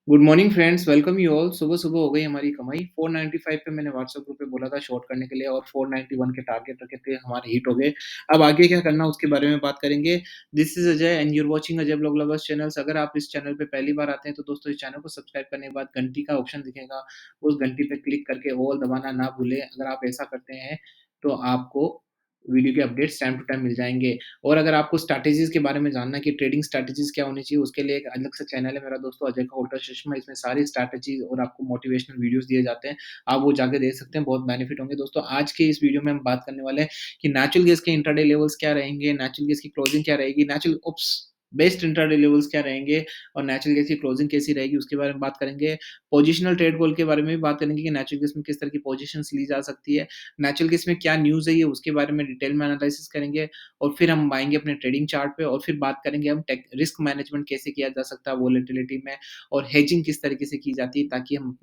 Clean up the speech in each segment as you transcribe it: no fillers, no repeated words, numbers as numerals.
Good morning friends, welcome you all. सुबह-सुबह हो गई हमारी कमाई। 495 पे मैंने व्हाट्सएप ग्रुप पे बोला था शॉर्ट करने के लिए और 491 के टारगेट रखे थे, हमारे हिट हो गए। अब आगे क्या करना उसके बारे में बात करेंगे। This is Ajay and you are watching Ajay vlog lovers channels. अगर आप इस चैनल पे पहली बार आते हैं तो दोस्तों इस चैनल को सब्सक्राइब करने के बाद घंटी का ऑप्शन दिखेगा, उस घंटी पे क्लिक करके ऑल दबाना ना भूलें। अगर आप ऐसा करते हैं तो आपको वीडियो के अपडेट्स टाइम टू टाइम मिल जाएँगे। और अगर आपको स्ट्रैटेजीज़ के बारे में जानना है कि ट्रेडिंग स्ट्रैटेजीज़ क्या होनी चाहिए, उसके लिए एक अलग से चैनल है मेरा दोस्तों अजय का उल्टा चश्मा। इसमें सारी स्ट्रैटेजीज़ और आपको मोटिवेशनल वीडियोज़ दिए जाते हैं। आप वो जाके देख सकते हैं, बहुत बेनिफिट होंगे दोस्तों। आज के इस वीडियो में हम बात करने वाले हैं कि नेचुरल गैस के इंट्राडे लेवल्स क्या रहेंगे, नेचुरल गैस की क्लोजिंग क्या रहेगी, बेस्ट इंट्राडे लेवल्स क्या रहेंगे और नेचुरल गैस की क्लोजिंग कैसी रहेगी, उसके बारे में बात करेंगे। पोजिशनल ट्रेड गोल के बारे में भी बात करेंगे कि नेचुरल गैस में किस तरह की पोजीशंस ली जा सकती है। नेचुरल गैस में क्या न्यूज़ है ये उसके बारे में डिटेल में एनालिसिस करेंगे और फिर हम आएँगे अपने ट्रेडिंग चार्ट पे और फिर बात करेंगे हम टेक रिस्क मैनेजमेंट कैसे किया जा सकता है वोलेटिलिटी में और हेजिंग किस तरीके से की जाती है ताकि हम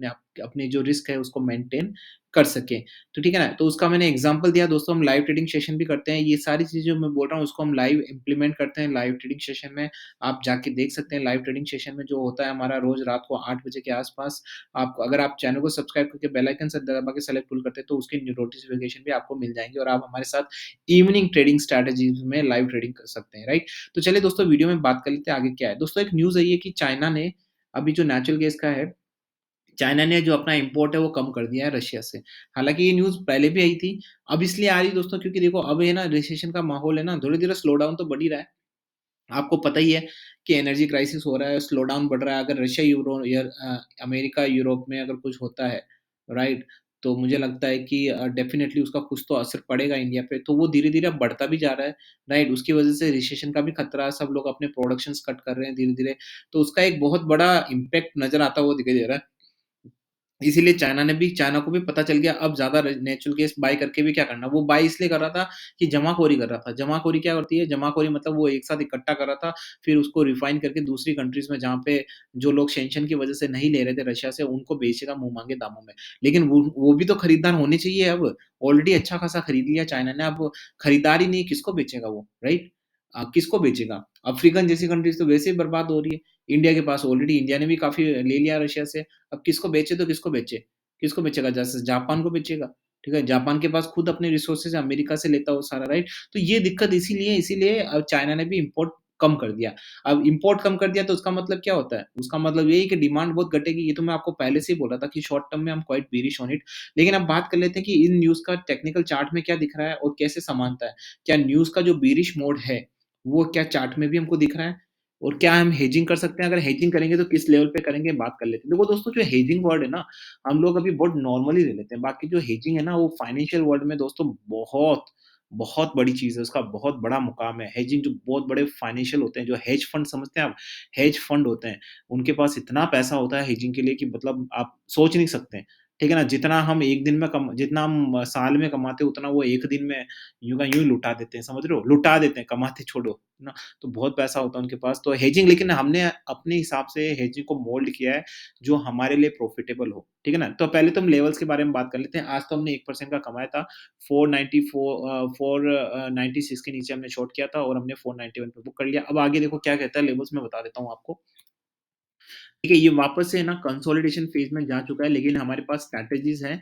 अपने जो रिस्क है उसको मेंटेन कर सकें। तो ठीक है ना? तो उसका मैंने एग्ज़ाम्पल दिया दोस्तों। हम लाइव ट्रेडिंग सेशन भी करते हैं। ये सारी चीज़ें जो मैं बोल रहा हूँ उसको हम लाइव इम्प्लीमेंट करते हैं लाइव ट्रेडिंग सेशन में। आप जाके देख सकते हैं लाइव ट्रेडिंग सेशन में जो होता है हमारा रोज़ रात को 8 बजे के आस-पास। आपको अगर आप चैनल को सब्सक्राइब करके बेल आइकन से दबा के सेलेक्ट पुल करते हैं तो उसकी नोटिफ़िकेशन भी आपको मिल जाएँगे और आप हमारे साथ इवनिंग ट्रेडिंग स्ट्रैटेजीज़ में लाइव ट्रेडिंग कर सकते हैं, राइट? तो चलिए दोस्तों वीडियो में बात कर लेते हैं आगे क्या है। दोस्तों एक न्यूज़ आई है कि चाइना ने अभी जो नेचुरल गैस का है, चाइना ने जो अपना इम्पोर्ट है वो कम कर दिया है रशिया से। हालाँकि ये न्यूज़ पहले भी आई थी, अब इसलिए आ रही है दोस्तों क्योंकि देखो अब ये ना रिसेशन का माहौल है ना, धीरे-धीरे स्लो डाउन तो बढ़ ही रहा है। आपको पता ही है कि एनर्जी क्राइसिस हो रहा है, स्लो डाउन बढ़ रहा है। अगर रशिया, अमेरिका, यूरोप में अगर कुछ होता है, राइट? तो मुझे लगता है कि डेफ़िनेटली उसका कुछ तो असर पड़ेगा इंडिया पे। तो वो धीरे-धीरे अब बढ़ता भी जा रहा है, राइट? उसकी वज़ह से रिसेशन का भी खतरा है, सब लोग अपने प्रोडक्शंस कट कर रहे हैं धीरे-धीरे। तो उसका एक बहुत बड़ा इम्पैक्ट नज़र आता हुआ दिखाई दे रहा है। इसीलिए चाइना को भी पता चल गया अब ज़्यादा र नेचुरल गैस बाय करके भी क्या करना। वो बाय इसलिए कर रहा था कि जमाखोरी कर रहा था। जमाखोरी क्या होती है? जमाखोरी मतलब वो एक साथ इकट्ठा कर रहा था, फिर उसको रिफाइन करके दूसरी कंट्रीज़ में जहाँ पे जो लोग सैंक्शन की वज़ह से नहीं ले रहे थे रशिया से, उनको बेचेगा मुँह-मांगे दामों में। लेकिन वो भी तो खरीदार होने चाहिए अब। ऑलरेडी अच्छा खासा खरीद लिया चाइना ने, अब खरीदार ही नहीं, किसको बेचेगा वो, राइट? किसको बेचेगा? अफ्रीकन जैसी कंट्रीज़ तो वैसे ही बर्बाद हो रही है। इंडिया के पास ऑलरेडी इंडिया ने भी काफ़ी ले लिया रशिया से। अब किसको बेचे तो किसको बेचे? किसको बेचेगा? जैसे जापान को बेचेगा, ठीक है? जापान के पास खुद अपने रिसोर्सेज़ अमेरिका से लेता है वो सारा, राइट? तो ये दिक्कत इसीलिए चाइना ने भी इम्पोर्ट कम कर दिया। अब इम्पोर्ट कम कर दिया तो उसका मतलब क्या होता है? उसका मतलब यही कि डिमांड बहुत घटेगी। ये तो मैं आपको पहले से ही बोला था कि शॉर्ट टर्म में I am quite bearish on it. लेकिन अब बात कर लेते हैं कि इन न्यूज़ का टेक्निकल चार्ट में क्या दिख रहा है और कैसे समानता है? क्या न्यूज़ का जो बेयरिश मोड है, वो क्या चार्ट में भी हमको दिख रहा है? और क्या हम हेजिंग कर सकते हैं? अगर हेजिंग करेंगे तो किस लेवल पे करेंगे बात कर लेते हैं। देखो दोस्तों जो हेजिंग वर्ड है ना, हम लोग अभी बहुत नॉर्मली ले लेते हैं। बाकी जो हेजिंग है ना वो फाइनेंशियल वर्ल्ड में दोस्तों बहुत, बहुत बड़ी चीज़ है, उसका बहुत बड़ा मुकाम है। हेजिंग जो बहुत बड़े फाइनेंशियल होते हैं, जो हेज फंड समझते हैं आप? हेज फंड होते हैं, उनके पास इतना पैसा होता है हेजिंग के लिए कि मतलब आप सोच नहीं सकते। ठीक है ना? जितना हम साल में कमाते हैं उतना वो 1 दिन में यूँ का यूँ लुटा देते हैं, समझ रहे हो? लुटा देते हैं, कमाते छोड़ो, है ना? तो बहुत पैसा होता है उनके पास। तो हेजिंग लेकिन हमने अपने हिसाब से हेजिंग को मोल्ड किया है, जो हमारे लिए प्रॉफ़िटेबल हो, ठीक है ना? तो पहले तो हम लेवल्स के बारे में बात कर लेते हैं। आज तो हमने 1% का कमाया था, 496 के नीचे हमने शॉर्ट किया था और हमने 491 पे बुक कर लिया। अब आगे देखो क्या कहता है लेवल्स मैं बता देता हूँ आपको। ठीक है, ये वापस से ना कंसोलिडेशन फेज़ में जा चुका है, लेकिन हमारे पास स्ट्रैटेजीज़ हैं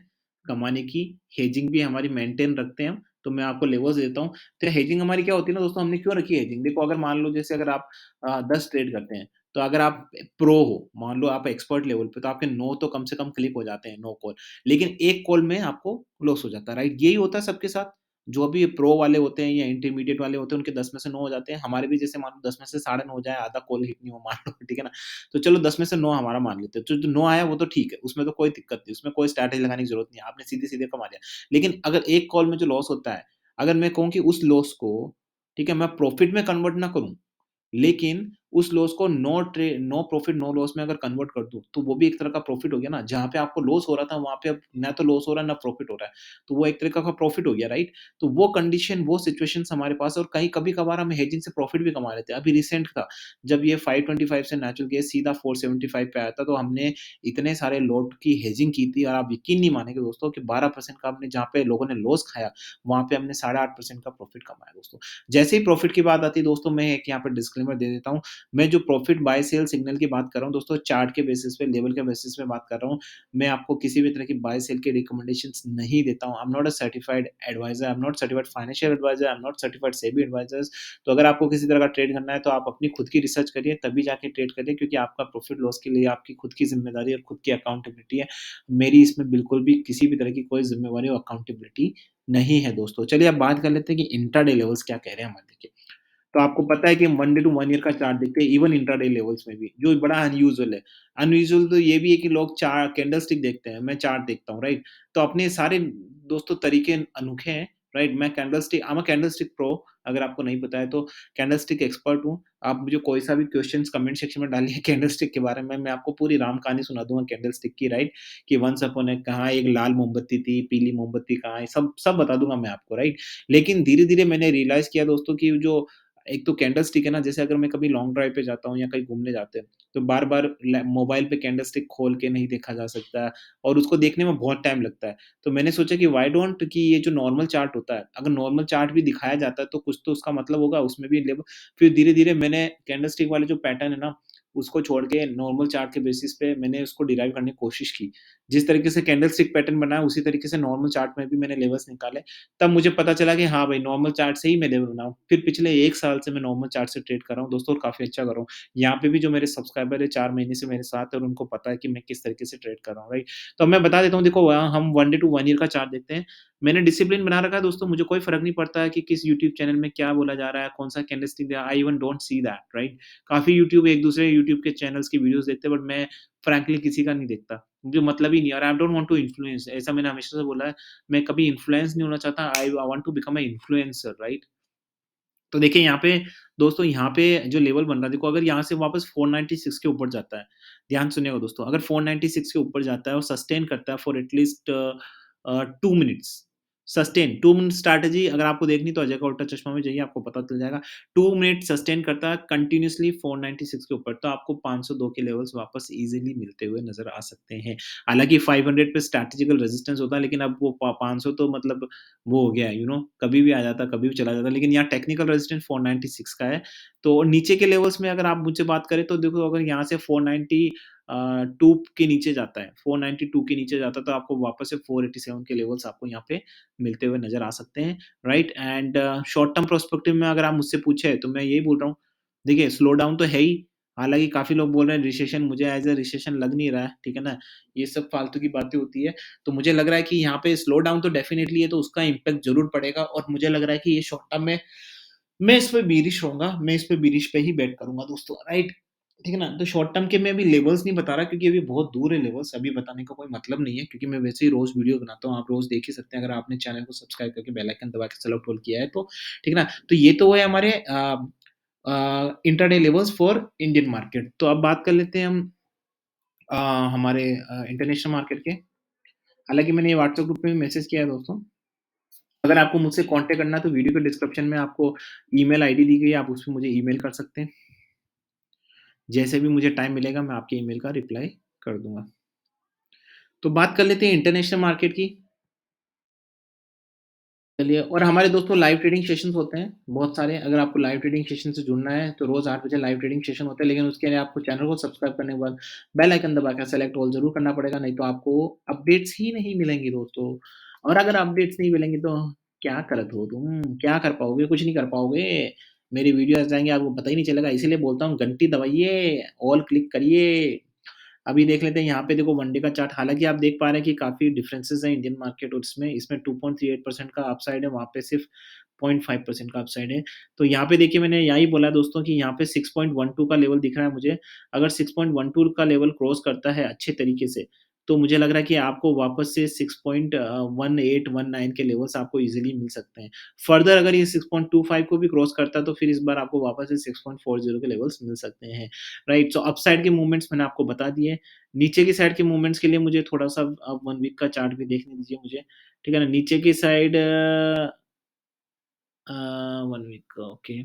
कमाने की, हेजिंग भी हमारी मेंटेन रखते हैं हम, तो मैं आपको लेवल्स देता हूँ। तो हेजिंग हमारी क्या होती है ना दोस्तों, हमने क्यों रखी है हेजिंग? देखो अगर मान लो जैसे अगर आप 10 ट्रेड करते हैं, तो अगर आप प्रो हो, मान लो आप एक्सपर्ट लेवल पे, तो आपके 9 तो कम से कम क्लिक हो जाते हैं, 9 कॉल। लेकिन 1 कॉल में आपको लॉस हो जाता है, राइट? यही होता है सबके साथ। जो भी प्रो वाले होते हैं या इंटरमीडिएट वाले होते हैं, उनके 10 में से 9 हो जाते हैं। हमारे भी जैसे मान लो 10 में से साढ़े 9 हो जाए, आधा कॉल हिट नहीं हो मान लो, ठीक है ना? तो चलो 10 में से 9 हमारा मान लेते हैं। जो 9 आया वो तो ठीक है, उसमें तो कोई दिक्कत नहीं, उसमें कोई स्ट्रैटेजी लगाने की ज़रूरत नहीं है, आपने सीधे-सीधे कमा लिया। लेकिन अगर एक कॉल में जो लॉस होता है, अगर मैं कहूँ कि उस लॉस को, ठीक है, मैं प्रॉफिट में कन्वर्ट ना करूँ, लेकिन उस लॉस को नो प्रॉफिट नो लॉस में अगर कन्वर्ट कर दूँ, तो वो भी एक तरह का प्रॉफिट हो गया ना। जहाँ पे आपको लॉस हो रहा था, वहाँ पे अब ना तो लॉस हो रहा है, ना प्रॉफिट हो रहा है। तो वो एक तरीका का प्रॉफिट हो गया, राइट? तो वो कंडीशन, वो सिचुएशंस हमारे पास है और कहीं कभी-कभार हम हेजिंग से प्रॉफिट भी कमा लेते हैं। अभी रिसेंट था, जब ये 525 से नेचुरल गैस सीधा 475 पे आया था, तो हमने इतने सारे लॉट की हेजिंग की थी और आप यकीन नहीं मानेंगे दोस्तों कि 12% का हमने, जहाँ पे लोगों ने लॉस खाया, वहाँ पे हमने 8.5% का प्रॉफिट कमाया दोस्तों। जैसे ही प्रॉफिट की बात आती है दोस्तों, मैं एक यहाँ पे डिस्क्लेमर दे देता हूँ। मैं जो प्रॉफिट बाय सेल सिग्नल की बात कर रहा हूँ दोस्तों, चार्ट के बेसिस पे, लेवल के बेसिस पे बात कर रहा हूँ। मैं आपको किसी भी तरह की बाय सेल की रिकमेंडेशंस नहीं देता हूँ। I am not a certified adviser, I am not certified financial adviser, I am not certified SEBI advisers. तो अगर आपको किसी तरह का ट्रेड करना है तो आप अपनी खुद की रिसर्च करिए, तभी जाके ट्रेड करिए, क्योंकि आपका प्रॉफिट लॉस के लिए आपकी खुद की ज़िम्मेदारी और खुद की अकाउंटेबिलिटी है। मेरी इसमें बिल्कुल भी किसी भी तरह की कोई ज़िम्मेवारी और अकाउंटेबिलिटी नहीं है दोस्तों। चलिए अब बात कर लेते हैं कि इंट्राडे लेवल्स क्या कह रहे हैं हमारे, देखिए। तो आपको पता है कि हम 1 डे टू 1 ईयर का चार्ट देखते हैं, इवन इंट्राडे लेवल्स में भी, जो बड़ा अनयूजुअल है। अनयूजुअल तो ये भी है कि लोग कैंडलस्टिक देखते हैं, मैं चार्ट देखता हूँ, राइट? तो अपने सारे दोस्तों तरीके अनोखे हैं, राइट? मैं I am a candlestick pro, अगर आपको नहीं पता है तो। कैंडलस्टिक एक्सपर्ट हूँ। आप मुझे कोई सा भी क्वेश्चन्स कमेंट सेक्शन में डालिए कैंडलस्टिक के बारे में, मैं आपको पूरी राम कहानी सुना दूँगा कैंडलस्टिक की, राइट? कि वन्स अपॉन ए कहाँ एक लाल मोमबत्ती थी, पीली मोमबत्ती कहाँ है, सब सब बता दूँगा मैं आपको, राइट? लेकिन धीरे-धीरे मैंने रियलाइज़ किया दोस्तों कि जो एक तो कैंडलस्टिक है ना, जैसे अगर मैं कभी लॉन्ग ड्राइव पे जाता हूँ या कहीं घूमने जाते हैं, तो बार-बार मोबाइल पे कैंडलस्टिक खोल के नहीं देखा जा सकता और उसको देखने में बहुत टाइम लगता है। तो मैंने सोचा कि व्हाई डोंट कि ये जो नॉर्मल चार्ट होता है, अगर नॉर्मल चार्ट भी दिखाया जाता है तो कुछ तो उसका मतलब होगा, उसमें भी लेव फिर धीरे-धीरे मैंने कैंडलस्टिक वाले जो पैटर्न है ना, उसको छोड़ के नॉर्मल चार्ट के बेसिस पे मैंने उसको डिराइव करने की कोशिश की। जिस तरीके से कैंडलस्टिक पैटर्न बना है, उसी तरीके से नॉर्मल चार्ट में भी मैंने लेवल्स निकाले। तब मुझे पता चला कि हाँ भाई, नॉर्मल चार्ट से ही मैं लेवल बनाऊँ। फिर पिछले 1 साल से मैं नॉर्मल चार्ट से ट्रेड कर रहा हूँ दोस्तों, और काफ़ी अच्छा कर रहा हूँ। यहाँ पे भी जो मेरे सब्सक्राइबर है 4 महीने से मेरे साथ है और उनको पता है कि मैं किस तरीके से ट्रेड कर रहा हूँ, राइट? तो अब मैं बता देता हूँ, देखो हम 1 डे टू 1 ईयर का चार्ट देखते हैं। मैंने डिसिप्लिन बना रखा है दोस्तों, मुझे कोई फ़र्क नहीं पड़ता है कि किस यूट्यूब चैनल में क्या बोला जा रहा है, कौन-सा कैंडलस्टिक दिया, I even don't see that, right? काफ़ी यूट्यूब एक दूसरे यूट्यूब के चैनल्स की वीडियोज़ देखते हैं, बट मैं फ्रैंकली किसी का नहीं देखता। मुझे मतलब ही नहीं है और I don't want to influence, ऐसा मैंने हमेशा से बोला है। मैं कभी इन्फ्लुएंस नहीं होना चाहता। I want to become a influencer, right? तो देखिए यहाँ पे दोस्तों, यहाँ पे जो लेवल बन रहा है, देखो अगर यहाँ से वापस 496 के ऊपर जाता है, ध्यान सुनिएगा दोस्तों, अगर 496 के ऊपर जाता है और सस्टेन करता है for at least 2 minutes, sustain 2 minute strategy अगर आपको देखनी तो अजय का उल्टा चश्मा में जाइए, आपको पता चल जाएगा। 2 मिनट सस्टेन करता है कंटिन्यूअसली 496 के ऊपर, तो आपको 502 के लेवल्स वापस ईज़िली मिलते हुए नज़र आ सकते हैं। हालाँकि 500 पे स्ट्रैटेजिकल रेजिस्टेंस होता है, लेकिन अब वो प 500 तो मतलब वो हो गया है, कभी भी आ जाता, कभी भी चला जाता, लेकिन यहाँ टेक्निकल रेजिस्टेंस 496 का है। तो नीचे के लेवल्स में अगर आप मुझसे बात करें तो देखो, अगर यहाँ से 2 के नीचे जाता है, 492 के नीचे जाता है, तो आपको वापस से 487 के लेवल्स आपको यहाँ पे मिलते हुए नज़र आ सकते हैं, right? And short term perspective में अगर आप मुझसे पूछे तो मैं यही बोल रहा हूँ, देखिए स्लो डाउन तो है ही, हालाँकि काफ़ी लोग बोल रहे हैं रिसेशन, मुझे एज़ अ रिसेशन लग नहीं रहा है, ठीक है ना? ये सब फालतू की बातें होती है। तो मुझे लग रहा है कि यहाँ पे स्लो डाउन तो डेफ़िनिटली है, तो उसका इम्पैक्ट ज़रूर पड़ेगा और मुझे लग रहा है कि ये शॉर्ट टर्म में मैं इस पे बीरिश रहूँगा, मैं इस पे बीरिश पे ही बेट करूँगा दोस्तों, राइट? ठीक है ना? तो शॉर्ट टर्म के मैं अभी लेवल्स नहीं बता रहा, क्योंकि अभी बहुत दूर है लेवल्स, अभी बताने का कोई मतलब नहीं है, क्योंकि मैं वैसे ही रोज़ वीडियो बनाता हूँ, आप रोज़ देख ही सकते हैं अगर आपने चैनल को सब्सक्राइब करके बेल आइकन दबा के सेलेक्ट ऑल किया है तो, ठीक है ना? तो ये तो है हमारे intraday levels for Indian market. तो अब बात कर लेते हैं हम अ, हमारे इंटरनेशनल मार्केट के। हालाँकि मैंने ये व्हाट्सएप ग्रुप में भी मैसेज किया है दोस्तों। अगर आपको मुझसे कॉन्टैक्ट करना है तो वीडियो के डिस्क्रिप्शन में आपको ईमेल आईडी दी गई है, आप उसपे मुझे ईमेल कर सकते हैं। जैसे भी मुझे टाइम मिलेगा मैं आपके ईमेल का रिप्लाई कर दूँगा। तो बात कर लेते हैं इंटरनेशनल मार्केट की। चलिए, और हमारे दोस्तों लाइव ट्रेडिंग सेशंस होते हैं बहुत सारे। अगर आपको लाइव ट्रेडिंग सेशन से जुड़ना है तो रोज़ 8 बजे लाइव ट्रेडिंग सेशन होता है, लेकिन उसके लिए आपको चैनल को सब्सक्राइब करने के बाद बेल आइकन दबाकर सेलेक्ट ऑल ज़रूर करना पड़ेगा, नहीं तो आपको अपडेट्स ही नहीं मिलेंगी दोस्तों। और अगर अपडेट्स नहीं मिलेंगी तो क्या करत हो तुम? क्या कर पाओगे? कुछ नहीं कर पाओगे। मेरी वीडियो आ जाएँगे, आपको पता ही नहीं चलेगा, इसीलिए बोलता हूँ घंटी दबाइए, ऑल क्लिक करिए। अभी देख लेते हैं यहाँ पे, देखो वन डे का चार्ट, हालाँकि आप देख पा रहे हैं कि काफ़ी डिफरेंसेस हैं इंडियन मार्केट और इसमें। इसमें 2.38% का अपसाइड है, वहाँ पे सिर्फ 0.5% का अपसाइड है। तो यहाँ पे देखिए, मैंने यही बोला दोस्तों कि यहाँ पे 6.12 का लेवल दिख रहा है मुझे। अगर 6.12 का लेवल क्रॉस करता है अच्छे तरीके से, तो मुझे लग रहा है कि आपको वापस से 6.1819 के लेवल्स आपको ईज़िली मिल सकते हैं। फर्दर अगर ये 6.25 को भी क्रॉस करता है तो फिर इस बार आपको वापस से 6.40 के लेवल्स मिल सकते हैं। राइट, सो अपसाइड के मूवमेंट्स मैंने आपको बता दिए। नीचे की साइड के मूवमेंट्स के लिए मुझे थोड़ा-सा 1 वीक का चार्ट भी देखने दीजिए मुझे, ठीक है ना? नीचे की साइड 1 वीक ओके।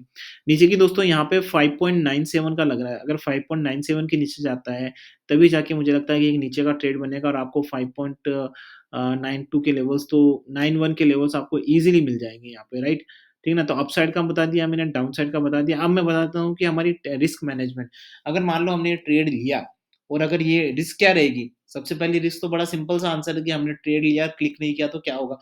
नीचे की दोस्तों यहाँ पे 5.97 का लग रहा है। अगर 5.97 के नीचे जाता है, तभी जाके मुझे लगता है कि एक नीचे का ट्रेड बनेगा और आपको 5.92 के लेवल्स, तो 91 के लेवल्स आपको ईज़िली मिल जाएँगे यहाँ पे, राइट? ठीक है ना? तो अपसाइड का बता दिया मैंने, डाउनसाइड का बता दिया। अब मैं बताता हूँ कि हमारी रिस्क मैनेजमेंट, अगर मान लो हमने ये ट्रेड लिया और अगर ये रिस्क क्या रहेगी? सबसे पहली रिस्क तो बड़ा सिंपल सा आंसर है कि हमने ट्रेड लिया, क्लिक नहीं किया तो क्या होगा?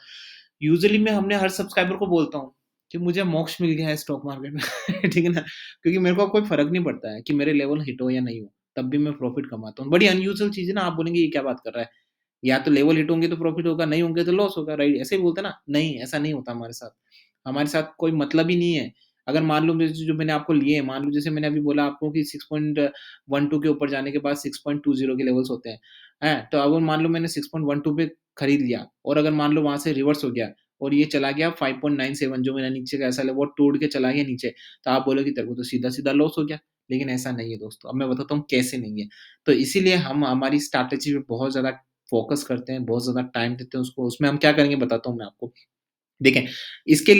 यूजुअली मैं हमने हर सब्सक्राइबर को बोलता हूँ कि मुझे मोक्ष मिल गया है स्टॉक मार्केट में, ठीक है ना? क्योंकि मेरे को अब कोई फ़र्क नहीं पड़ता है कि मेरे लेवल हिट हो या नहीं हो, तब भी मैं प्रॉफ़िट कमाता हूँ। बड़ी अनयूजुअल चीज़ है ना, आप बोलेंगे ये क्या बात कर रहा है? या तो लेवल हिट होंगे तो प्रॉफ़िट होगा, नहीं होंगे तो लॉस होगा, राइट? ऐसे ही बोलते हैं ना? नहीं, ऐसा नहीं होता हमारे साथ। हमारे साथ कोई मतलब ही नहीं है। अगर मान लो जैसे जो मैंने आपको लिए, मान लो जैसे मैंने अभी बोला आपको कि 6.12 के ऊपर जाने के बाद 6.20 के लेवल्स होते हैं, हैं? तो अगर मान लो मैंने 6.12 पे खरीद लिया और अगर मान लो वहाँ से रिवर्स हो गया और ये चला गया 5.97 जो मेरा नीचे का ऐसा वो तोड़ के चला गया नीचे, तो आप बोलोगे तेरे को तो सीधा-सीधा लॉस हो गया। लेकिन ऐसा नहीं है दोस्तों, अब मैं बताता हूँ कैसे नहीं है। तो इसीलिए हम हमारी स्ट्रैटेजी पे बहुत ज़्यादा फ़ोकस करते हैं, बहुत ज़्यादा टाइम देते हैं उसको, उसमें हम क्या करेंगे बताता हूँ मैं आपको। देखें, इसके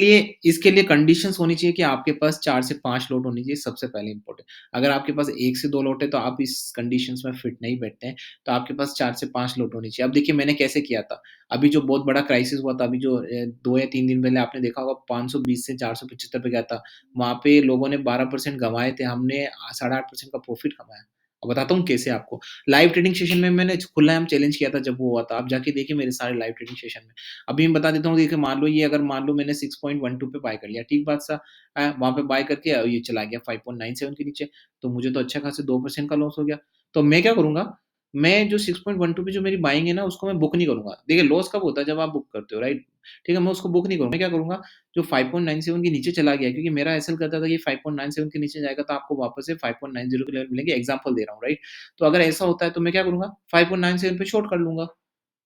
लिए कंडीशंस होनी चाहिए कि आपके पास 4 से 5 लॉट होनी चाहिए सबसे पहले इम्पोर्टेंट। अगर आपके पास 1 से 2 लॉट है तो आप इस कंडीशंस में फिट नहीं बैठते हैं, तो आपके पास 4 से 5 लॉट होनी चाहिए। अब देखिए मैंने कैसे किया था, अभी जो बहुत बड़ा क्राइसिस हुआ था, अभी जो 2 या 3 दिन पहले आपने देखा होगा 520 से 475 पे गया था। वहाँ पे लोगों ने 12% गँवाए थे, हमने 8.5% का प्रॉफिट कमाया। अब बताता हूँ कैसे आपको। लाइव ट्रेडिंग सेशन में मैंने खुलेआम चैलेंज किया था जब वो हुआ था, आप जाके देखिए मेरे सारे लाइव ट्रेडिंग सेशन में। अभी मैं बता देता हूँ देखिए मान लो मैंने 6.12 पे बाय कर लिया, ठीक बात सा वहाँ पे बाय करके ये चला गया 5.97 के नीचे, तो मुझे तो अच्छा खासा 2% का लॉस हो गया। तो मैं क्या करूँगा, मैं जो 6.12 पे जो मेरी बाइंग है ना उसको मैं बुक नहीं करूँगा। देखिए लॉस कब होता है जब आप बुक करते हो, राइट? ठीक है, मैं उसको बुक नहीं करूँगा, मैं क्या करूँगा जो 5.97 के नीचे चला गया क्योंकि मेरा एसएल कहता था कि 5.97 के नीचे जाएगा तो आपको वापस से 5.90 के लेवल मिलेंगे, एग्ज़ाम्पल दे रहा हूँ, राइट? तो अगर ऐसा होता है तो मैं क्या करूँगा 5.97 पे शॉर्ट कर लूँगा।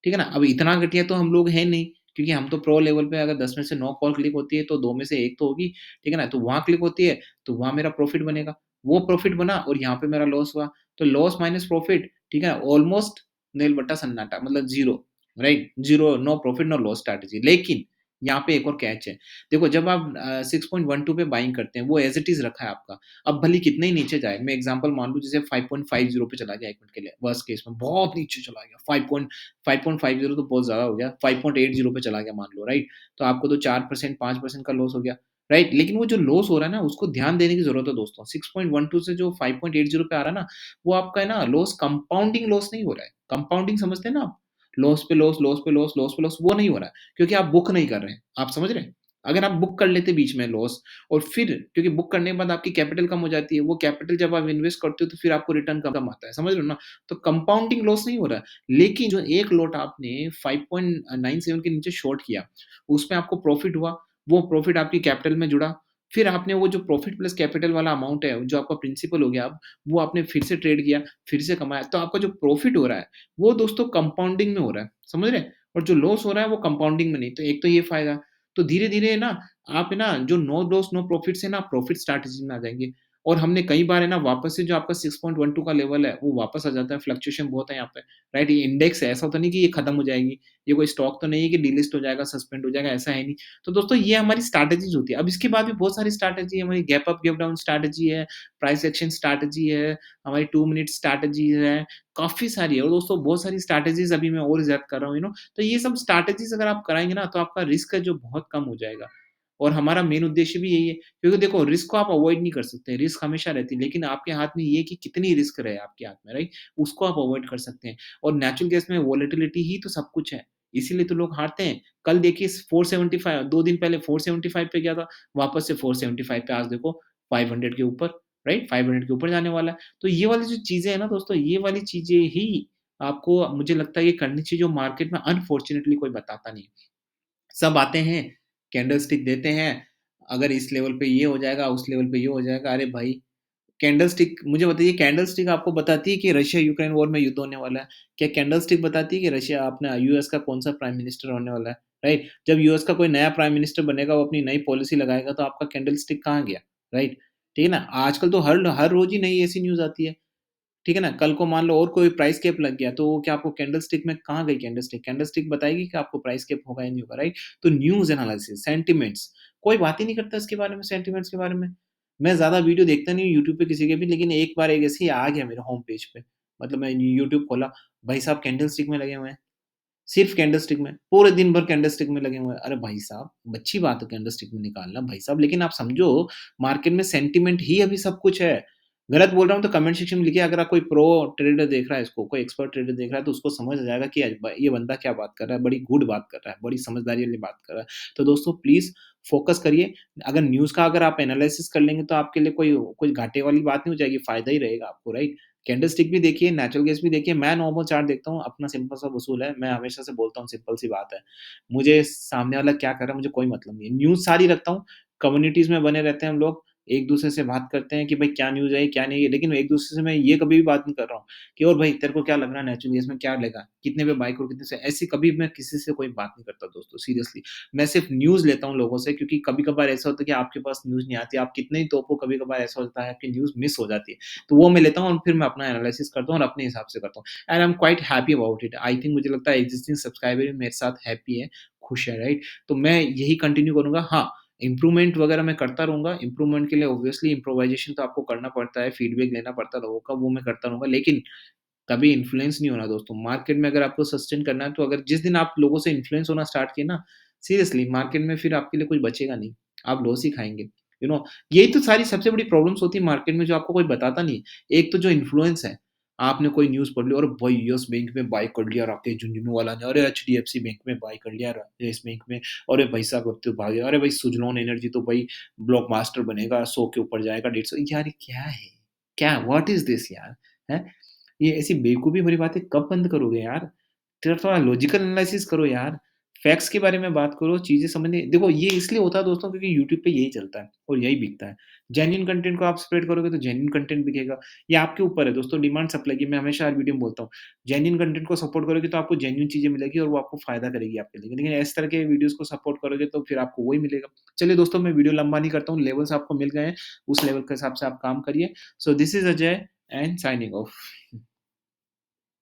ठीक है ना? अब इतना घटिया तो हम लोग हैं नहीं, क्योंकि हम तो प्रो लेवल पे अगर 10 में से 9 कॉल क्लिक होती है, तो 2 में से 1 तो होगी, ठीक है ना? तो वहाँ क्लिक होती है, तो वहाँ मेरा प्रॉफ़िट बनेगा। वो प्रॉफ़िट बना और यहाँ पे मेरा लॉस हुआ, तो लॉस माइनस प्रॉफ़िट, ठीक है? ऑलमोस्ट नील बट्टा सन्नाटा मतलब zero, right? Zero, no profit, no loss strategy. लेकिन यहाँ पे एक और कैच है। देखो जब आप 6.12 पे बाइंग करते हैं, वो एज़ इट इज़ रखा है आपका। अब भले कितना ही नीचे जाए, मैं एग्ज़ाम्पल मान लूँ जैसे 5.50 पे चला गया 1 मिनट के लिए, वर्स्ट केस में बहुत नीचे चला गया, 5.50 तो बहुत ज़्यादा हो गया, 5.80 पे चला गया मान लो, राइट? तो आपको तो 4% 5% का लॉस हो गया, राइट? लेकिन वो जो लॉस हो रहा है ना, उसको ध्यान देने की ज़रूरत है दोस्तों। 6.12 से जो 5.80 पे आ रहा है ना, वो आपका है ना लॉस कंपाउंडिंग लॉस नहीं हो रहा है। कंपाउंडिंग समझते हैं ना आप? लॉस पे लॉस, लॉस पे लॉस, लॉस पे लॉस, वो नहीं हो रहा है, क्योंकि आप बुक नहीं कर रहे हैं। आप समझ रहे हैं? अगर आप बुक कर लेते बीच में लॉस और फिर क्योंकि बुक करने के बाद आपकी कैपिटल कम हो जाती है, वो कैपिटल जब आप इन्वेस्ट करते हो, तो फिर आपको रिटर्न कम आता है, समझ रहे हो ना? तो कंपाउंडिंग लॉस नहीं हो रहा है। लेकिन जो एक लॉट आपने 5.97 के नीचे शॉर्ट किया, उसमें आपको प्रॉफ़िट हुआ, वो प्रॉफ़िट आपकी कैपिटल में जुड़ा, फिर आपने वो जो प्रॉफ़िट प्लस कैपिटल वाला अमाउंट है, जो आपका प्रिंसिपल हो गया अब, वो आपने फिर से ट्रेड किया, फिर से कमाया, तो आपका जो प्रॉफ़िट हो रहा है, वो दोस्तों कंपाउंडिंग में हो रहा है, समझ रहे हैं? और जो लॉस हो रहा है, वो कंपाउंडिंग में नहीं, तो एक तो ये फ़ायदा। तो धीरे-धीरे ना आप ना जो नो लॉस नो प्रॉफ़िट से ना प्रॉफ़िट स्ट्रैटेजी में आ जाएँगे। और हमने कई बार है ना वापस से जो आपका 6.12 का लेवल है, वो वापस आ जाता है, फ्लक्चुएशन बहुत है यहाँ पे, राइट? ये इंडेक्स है, ऐसा तो नहीं कि ये खत्म हो जाएगी, ये कोई स्टॉक तो नहीं है कि डीलिस्ट हो जाएगा, सस्पेंड हो जाएगा, ऐसा है नहीं। तो दोस्तों ये हमारी स्ट्रैटेजीज़ होती है। अब इसके बाद भी बहुत सारी स्ट्रैटेजी है, हमारी gap up, gap down strategy है, प्राइस एक्शन स्ट्रैटेजी है, हमारी 2 मिनट स्ट्रैटेजीज़ है, काफ़ी सारी है और दोस्तों बहुत सारी स्ट्रैटेजीज़ अभी मैं और याद कर रहा हूँ, तो ये सब स्ट्रैटेजीज़ अगर आप कराएँगे ना, तो आपका रिस्क है जो बहुत कम हो जाएगा। और हमारा मेन उद्देश्य भी यही है, क्योंकि देखो रिस्क को आप अवॉइड नहीं कर सकते, रिस्क हमेशा रहती है, लेकिन आपके हाथ में ये है कि कितनी रिस्क रहे आपके हाथ में, राइट? उसको आप अवॉइड कर सकते हैं और नेचुरल गैस में वोलेटिलिटी ही तो सब कुछ है, इसीलिए तो लोग हारते हैं। कल देखिए 475 2 दिन पहले 475 पे गया था, वापस से 475 पे आज देखो 500 के ऊपर, राइट? 500 के ऊपर जाने वाला है। तो ये वाली जो चीज़ें हैं ना दोस्तों, ये वाली चीज़ें ही आपको मुझे लगता है ये करनी चाहिए जो मार्केट में अनफॉर्च्यूनेटली कोई बताता नहीं। सब आते हैं, कैंडलस्टिक देते हैं, अगर इस लेवल पे ये हो जाएगा, उस लेवल पे ये हो जाएगा। अरे भाई, कैंडलस्टिक मुझे बताइए कैंडलस्टिक आपको बताती है कि रशिया-यूक्रेन वॉर में युद्ध होने वाला है? क्या कैंडलस्टिक बताती है कि रशिया अपना यूएस का कौन-सा प्राइम मिनिस्टर होने वाला है? राइट? जब यूएस का कोई नया प्राइम मिनिस्टर बनेगा, वो अपनी नई पॉलिसी लगाएगा, तो आपका कैंडलस्टिक कहाँ गया? राइट? ठीक है ना? आजकल तो हर हर रोज़ ही नई ऐसी न्यूज़ आती है। ठीक है ना? कल को मान लो और कोई प्राइस कैप लग गया, तो क्या आपको कैंडलस्टिक में कहाँ गई कैंडलस्टिक? कैंडलस्टिक बताएगी कि आपको प्राइस कैप होगा या नहीं होगा, राइट? तो न्यूज़ एनालिसिस, सेंटिमेंट्स, कोई बात ही नहीं करता इसके बारे में, सेंटिमेंट्स के बारे में। मैं ज़्यादा वीडियो देखता नहीं हूँ यूट्यूब पे किसी के भी, लेकिन एक बार एक ऐसे ही आ गया मेरे होम पेज पे, मतलब मैं यूट्यूब खोला, भाई साहब कैंडलस्टिक में लगे हुए हैं। सिर्फ़ कैंडलस्टिक में, पूरे दिन भर कैंडलस्टिक में लगे हुए हैं। अरे भाई साहब, अच्छी बात है कैंडलस्टिक में निकालना भाई साहब, लेकिन आप समझो मार्केट में सेंटिमेंट ही अभी सब कुछ है। गलत बोल रहा हूँ तो कमेंट सेक्शन में लिखिए, अगर आप कोई प्रो ट्रेडर देख रहा है इसको, कोई एक्सपर्ट ट्रेडर देख रहा है तो उसको समझ आ जाएगा कि ये बंदा क्या बात कर रहा है, बड़ी गुड बात कर रहा है, बड़ी समझदारी वाली बात कर रहा है। तो दोस्तों प्लीज़ फ़ोकस करिए, अगर न्यूज़ का अगर आप एनालिसिस कर लेंगे तो आपके लिए कोई घाटे वाली बात नहीं हो जाएगी, फ़ायदा ही रहेगा आपको, राइट? कैंडलस्टिक भी देखिए, नेचुरल गैस भी देखिए, मैं नॉर्मल चार्ट देखता हूँ, अपना सिंपल सा वसूल है, मैं हमेशा से बोलता हूँ सिंपल सी बात है। मुझे सामने वाला क्या कर रहा है मुझे कोई मतलब नहीं है। न्यूज़ सारी रखता हूँ, कम्युनिटीज़ में बने रहते हैं हम लोग, एक-दूसरे से बात करते हैं कि भाई क्या न्यूज़ है, क्या नहीं है, लेकिन एक-दूसरे से मैं ये कभी भी बात नहीं कर रहा हूँ कि और भाई तेरे को क्या लग रहा है नेचुरल गैस में क्या लेगा? कितने पे बाय करूँ, कितने से ऐसी कभी मैं किसी से कोई बात नहीं करता दोस्तों सीरियसली। मैं सिर्फ़ न्यूज़ लेता हूँ लोगों से क्योंकि कभी-कभार ऐसा होता है कि आपके पास न्यूज़ नहीं आती, आप कितने ही तोपो कभी-कभार ऐसा होता है आपकी न्यूज़ मिस हो जाती है। तो वो मैं लेता हूँ और फिर मैं अपना एनालिसिस करता हूँ और अपने हिसाब से करता हूँ and I am quite happy about it. I think मुझे लगता है एक्जिस्टिंग सब्सक्राइबर भी मेरे साथ हैप्पी है, खुश है, राइट? तो मैं यही कंटिन्यू करूँगा। हाँ, इम्प्रूवमेंट वगैरह मैं करता रहूँगा। इम्प्रूवमेंट के लिए ऑब्वियसली इम्प्रोवाइज़ेशन तो आपको करना पड़ता है, फीडबैक लेना पड़ता है लोगों का, वो मैं करता रहूँगा। लेकिन कभी इन्फ्लुएंस नहीं होना दोस्तों। मार्केट में अगर आपको सस्टेन करना है तो अगर जिस दिन आप लोगों से इन्फ्लुएंस होना स्टार्ट किए ना, सीरियसली मार्केट में फिर आपके लिए कुछ बचेगा नहीं। आप लॉस ही खाएँगे। यू नो यही तो सारी सबसे बड़ी प्रॉब्लम्स होती है मार्केट में जो आपको कोई बताता नहीं है। एक तो जो इन्फ्लुएंस है, आपने कोई न्यूज़ पढ़ ली और भाई यस बैंक में बाय कर लिया राकेश झुनझुनू वाला ने, अरे एचडीएफसी बैंक में बाय कर लिया येस बैंक में, अरे भाई साहब अब तो भागे, अरे भाई सुज़लोन एनर्जी तो भाई ब्लॉकबस्टर बनेगा, 100 के ऊपर जाएगा, 150 यार ये क्या है? क्या व्हाट इज़ दिस यार? हैं? ये ऐसी बेवकूफ़ी भरी बातें कब बंद करोगे यार? थोड़ा लॉजिकल एनालिसिस करो यार। फैक्ट्स के बारे में बात करो, चीज़ें समझने देखो ये इसलिए होता है दोस्तों क्योंकि यूट्यूब पे यही चलता है और यही बिकता है। जेन्युइन कंटेंट को आप स्प्रेड करोगे तो जेन्युइन कंटेंट बिकेगा। ये आपके ऊपर है दोस्तों डिमांड सप्लाई की मैं हमेशा हर वीडियो में बोलता हूँ। जेन्युइन कंटेंट को सपोर्ट करोगे तो आपको जेन्युइन चीज़ें मिलेगी और वो आपको फ़ायदा करेगी आपके लिए। लेकिन इस तरह के वीडियोज़ को सपोर्ट करोगे तो फिर आपको वही मिलेगा। चलिए दोस्तों मैं वीडियो लंबा नहीं करता हूँ, लेवल्स आपको मिल गए हैं, उस लेवल के हिसाब से आप काम करिए। So this is Ajay and signing off.